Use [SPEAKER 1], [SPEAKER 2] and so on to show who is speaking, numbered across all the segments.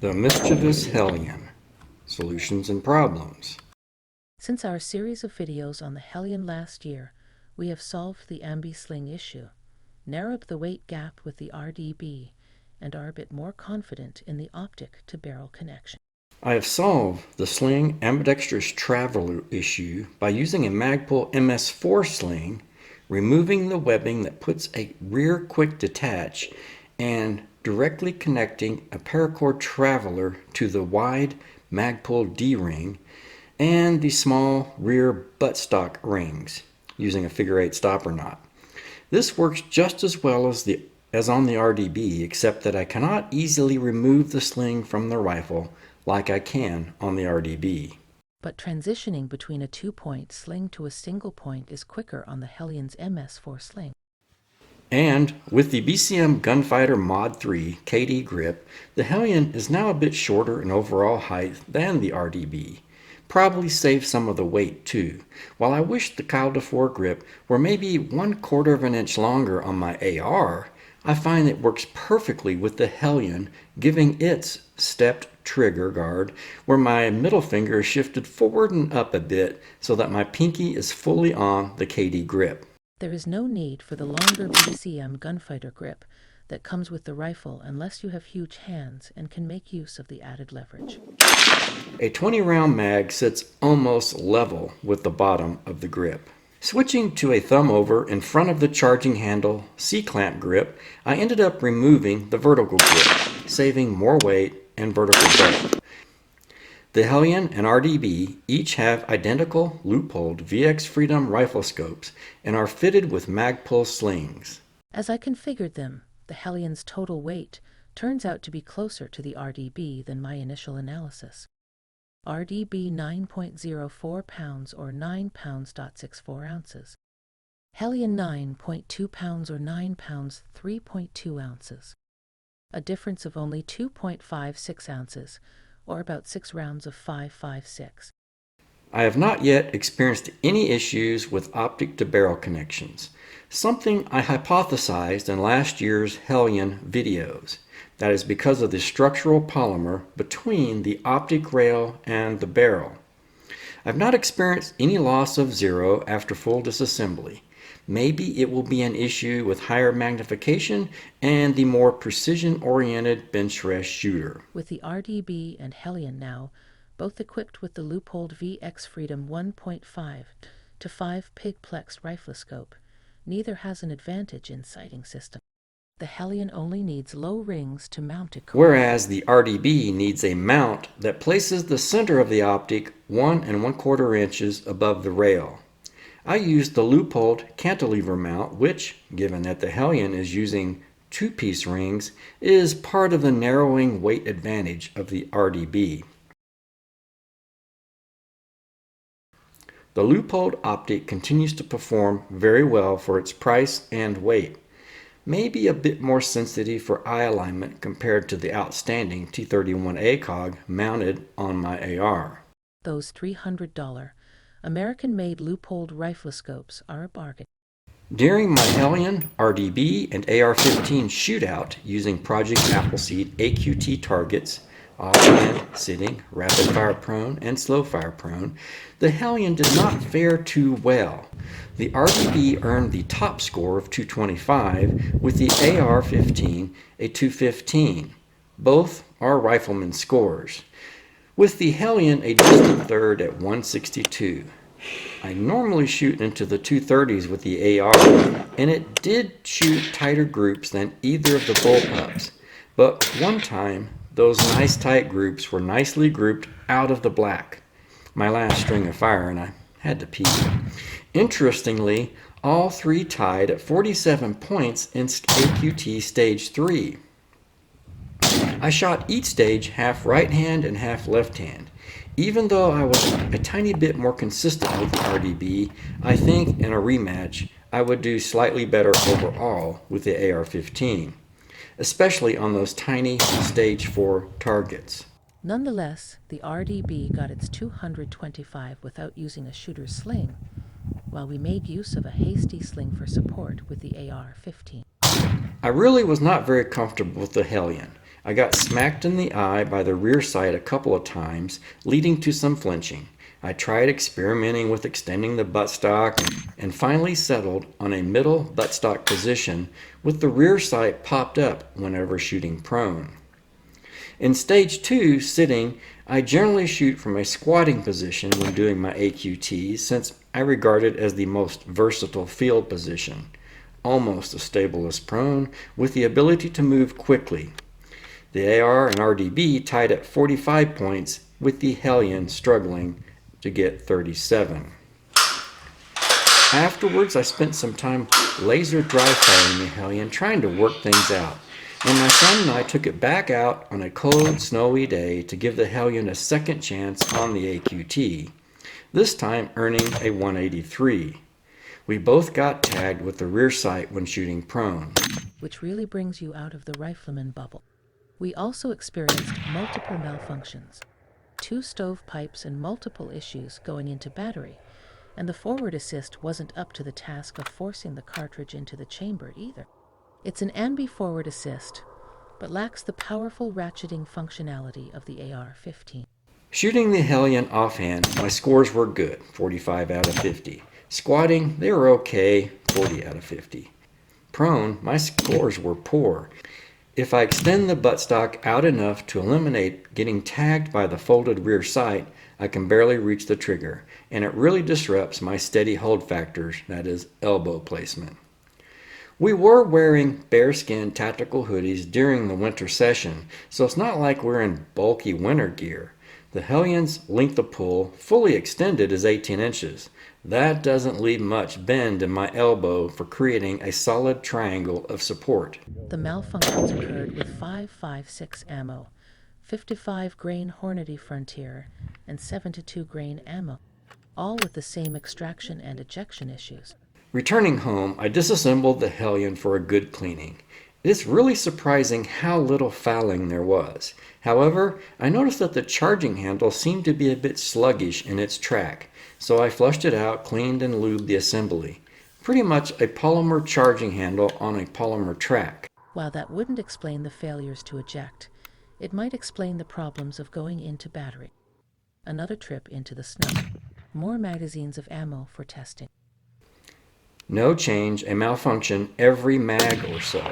[SPEAKER 1] The Mischievous Hellion, Solutions and Problems.
[SPEAKER 2] Since our series of videos on the Hellion last year, we have solved the Sling issue, narrowed the weight gap with the RDB, and are a bit more confident in the optic to barrel connection.
[SPEAKER 1] I have solved the Sling Ambidextrous traveler issue by using a Magpul MS4 sling, removing the webbing that puts a rear quick detach, and directly connecting a paracord traveler to the wide Magpul D-ring and the small rear buttstock rings using a figure-8 stopper knot. This works just as well as on the RDB, except that I cannot easily remove the sling from the rifle like I can on the RDB.
[SPEAKER 2] But transitioning between a two-point sling to a single point is quicker on the Hellion's MS4 sling.
[SPEAKER 1] And with the BCM Gunfighter Mod 3 KD grip, the Hellion is now a bit shorter in overall height than the RDB. Probably saves some of the weight too. While I wish the Kyle DeFore grip were maybe 1/4 of an inch longer on my AR, I find it works perfectly with the Hellion, giving its stepped trigger guard where my middle finger is shifted forward and up a bit so that my pinky is fully on the KD grip.
[SPEAKER 2] There is no need for the longer BCM Gunfighter grip that comes with the rifle unless you have huge hands and can make use of the added leverage.
[SPEAKER 1] A 20-round mag sits almost level with the bottom of the grip. Switching to a thumb over in front of the charging handle C-clamp grip, I ended up removing the vertical grip, saving more weight and vertical depth. The Hellion and RDB each have identical Leupold VX Freedom rifle scopes and are fitted with Magpul slings.
[SPEAKER 2] As I configured them, the Hellion's total weight turns out to be closer to the RDB than my initial analysis. RDB 9.04 pounds or 9 pounds.64 ounces. Hellion 9.2 pounds or 9 pounds 3.2 ounces. A difference of only 2.56 ounces, or about 6 rounds of 5.56.
[SPEAKER 1] I have not yet experienced any issues with optic to barrel connections, something I hypothesized in last year's Hellion videos. That is because of the structural polymer between the optic rail and the barrel. I've not experienced any loss of zero after full disassembly. Maybe it will be an issue with higher magnification and the more precision-oriented bench rest shooter.
[SPEAKER 2] With the RDB and Hellion now, both equipped with the Leupold VX Freedom 1.5 to 5 pigplex riflescope, neither has an advantage in sighting system. The Hellion only needs low rings to mount it correctly,
[SPEAKER 1] whereas the RDB needs a mount that places the center of the optic 1 1/4 inches above the rail. I used the Leupold cantilever mount, which, given that the Hellion is using two-piece rings, is part of the narrowing weight advantage of the RDB. The Leupold optic continues to perform very well for its price and weight. Maybe a bit more sensitive for eye alignment compared to the outstanding T31 ACOG mounted on my AR.
[SPEAKER 2] Those $300 American-made Leupold riflescopes are a bargain.
[SPEAKER 1] During my Hellion, RDB, and AR-15 shootout using Project Appleseed AQT targets, offhand, sitting, rapid fire prone, and slow fire prone, the Hellion did not fare too well. The RDB earned the top score of 225 with the AR-15 a 215. Both are rifleman scores, with the Hellion a distant third at 162. I normally shoot into the 230s with the AR, and it did shoot tighter groups than either of the bullpups, but one time those nice tight groups were nicely grouped out of the black. My last string of fire, and I had to pee. Interestingly, all three tied at 47 points in AQT Stage 3. I shot each stage half right hand and half left hand. Even though I was a tiny bit more consistent with the RDB, I think in a rematch I would do slightly better overall with the AR-15, especially on those tiny Stage 4 targets.
[SPEAKER 2] Nonetheless, the RDB got its 225 without using a shooter's sling, while we made use of a hasty sling for support with the AR-15.
[SPEAKER 1] I really was not very comfortable with the Hellion. I got smacked in the eye by the rear sight a couple of times, leading to some flinching. I tried experimenting with extending the buttstock and finally settled on a middle buttstock position with the rear sight popped up whenever shooting prone. In stage 2, sitting, I generally shoot from a squatting position when doing my AQTs since I regard it as the most versatile field position, almost as stable as prone, with the ability to move quickly. The AR and RDB tied at 45 points, with the Hellion struggling to get 37. Afterwards, I spent some time laser dry firing the Hellion, trying to work things out. And my son and I took it back out on a cold, snowy day to give the Hellion a second chance on the AQT, this time earning a 183. We both got tagged with the rear sight when shooting prone,
[SPEAKER 2] which really brings you out of the rifleman bubble. We also experienced multiple malfunctions, 2 stovepipes and multiple issues going into battery, and the forward assist wasn't up to the task of forcing the cartridge into the chamber either. It's an ambi forward assist, but lacks the powerful ratcheting functionality of the AR-15.
[SPEAKER 1] Shooting the Hellion offhand, my scores were good, 45 out of 50. Squatting, they were okay, 40 out of 50. Prone, my scores were poor. If I extend the buttstock out enough to eliminate getting tagged by the folded rear sight, I can barely reach the trigger, and it really disrupts my steady hold factors, that is, elbow placement. We were wearing bearskin tactical hoodies during the winter session, so it's not like we're in bulky winter gear. The Hellion's length of pull, fully extended, is 18 inches. That doesn't leave much bend in my elbow for creating a solid triangle of support.
[SPEAKER 2] The malfunctions occurred with 5.56 ammo, 55 grain Hornady Frontier, and 72 grain ammo, all with the same extraction and ejection issues.
[SPEAKER 1] Returning home, I disassembled the Hellion for a good cleaning. It is really surprising how little fouling there was. However, I noticed that the charging handle seemed to be a bit sluggish in its track, so I flushed it out, cleaned and lubed the assembly. Pretty much a polymer charging handle on a polymer track.
[SPEAKER 2] While that wouldn't explain the failures to eject, it might explain the problems of going into battery. Another trip into the snow. More magazines of ammo for testing.
[SPEAKER 1] No change, a malfunction every mag or so.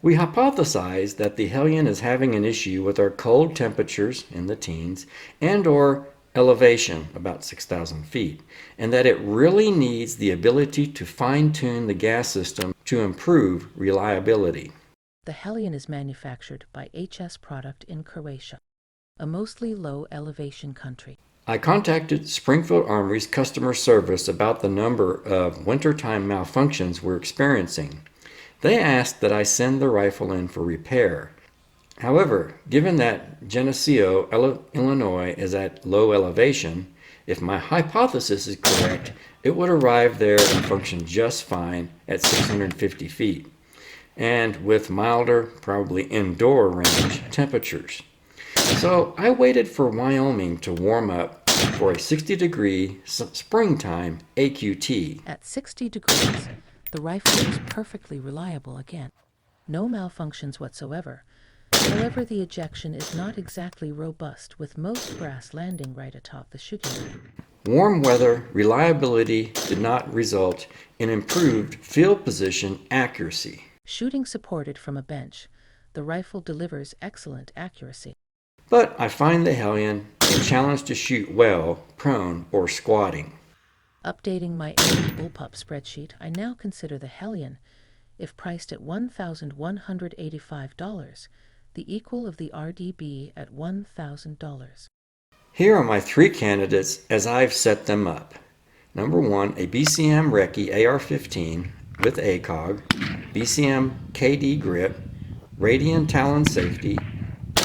[SPEAKER 1] We hypothesized that the Hellion is having an issue with our cold temperatures in the teens and or elevation, about 6,000 feet, and that it really needs the ability to fine-tune the gas system to improve reliability.
[SPEAKER 2] The Hellion is manufactured by HS Product in Croatia, a mostly low elevation country.
[SPEAKER 1] I contacted Springfield Armory's customer service about the number of wintertime malfunctions we're experiencing. They asked that I send the rifle in for repair. However, given that Geneseo, Illinois is at low elevation, if my hypothesis is correct, it would arrive there and function just fine at 650 feet, and with milder, probably indoor range temperatures. So I waited for Wyoming to warm up for a 60-degree springtime AQT.
[SPEAKER 2] At 60 degrees, the rifle is perfectly reliable again. No malfunctions whatsoever. However, the ejection is not exactly robust, with most brass landing right atop the shooting line.
[SPEAKER 1] Warm weather reliability did not result in improved field position accuracy.
[SPEAKER 2] Shooting supported from a bench, the rifle delivers excellent accuracy.
[SPEAKER 1] But I find the Hellion a challenge to shoot well, prone, or squatting.
[SPEAKER 2] Updating my bullpup spreadsheet, I now consider the Hellion, if priced at $1,185, the equal of the RDB at $1,000.
[SPEAKER 1] Here are my 3 candidates as I've set them up. Number 1, a BCM Recce AR-15 with ACOG, BCM KD grip, Radian Talon safety,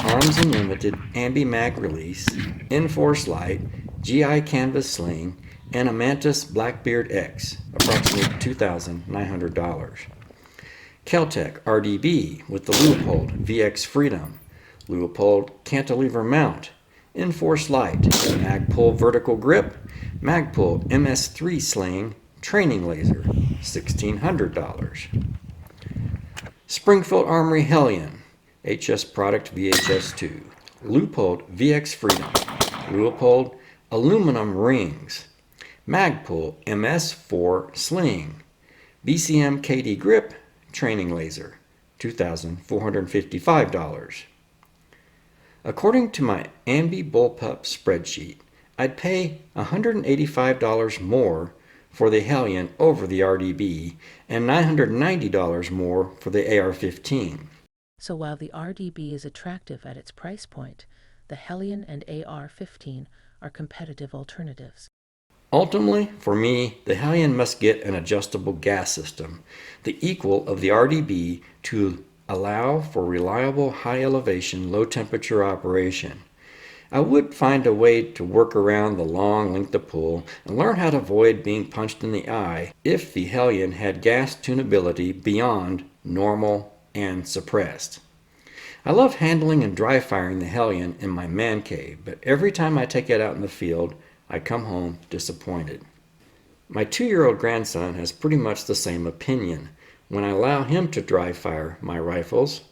[SPEAKER 1] Arms Unlimited Ambi-Mag release, Enforce light, GI Canvas sling, and a Mantis Blackbeard X, approximately $2,900. Keltec RDB with the Leupold VX Freedom, Leupold Cantilever mount, Enforce light, Magpul vertical grip, Magpul MS3 sling, training laser, $1,600. Springfield Armory Hellion, HS Product VHS2, Leupold VX Freedom, Leupold Aluminum Rings, Magpul MS4 Sling, BCM KD Grip Training Laser, $2,455. According to my Ambi Bullpup spreadsheet, I'd pay $185 more for the Hellion over the RDB and $990 more for the AR-15.
[SPEAKER 2] So while the RDB is attractive at its price point, the Hellion and AR-15 are competitive alternatives.
[SPEAKER 1] Ultimately, for me, the Hellion must get an adjustable gas system, the equal of the RDB, to allow for reliable high elevation, low temperature operation. I would find a way to work around the long length of pull and learn how to avoid being punched in the eye if the Hellion had gas tunability beyond normal and suppressed. I love handling and dry firing the Hellion in my man cave, but every time I take it out in the field, I come home disappointed. My 2-year-old grandson has pretty much the same opinion. When I allow him to dry fire my rifles,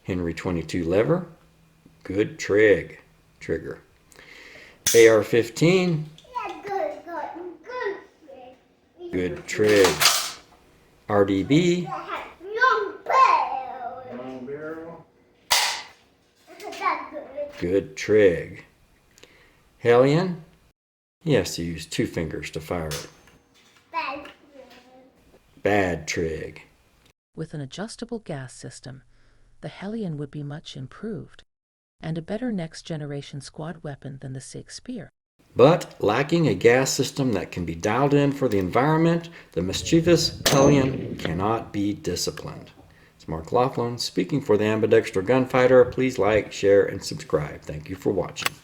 [SPEAKER 1] Henry 22 lever, good trigger. AR-15, good trig. RDB, good trig. Hellion, he has to use 2 fingers to fire it. Bad trig.
[SPEAKER 2] With an adjustable gas system, the Hellion would be much improved, and a better next-generation squad weapon than the SIG Spear.
[SPEAKER 1] But lacking a gas system that can be dialed in for the environment, the Mischievous Hellion cannot be disciplined. It's Mark Laughlin speaking for the Ambidextrous Gunfighter. Please like, share, and subscribe. Thank you for watching.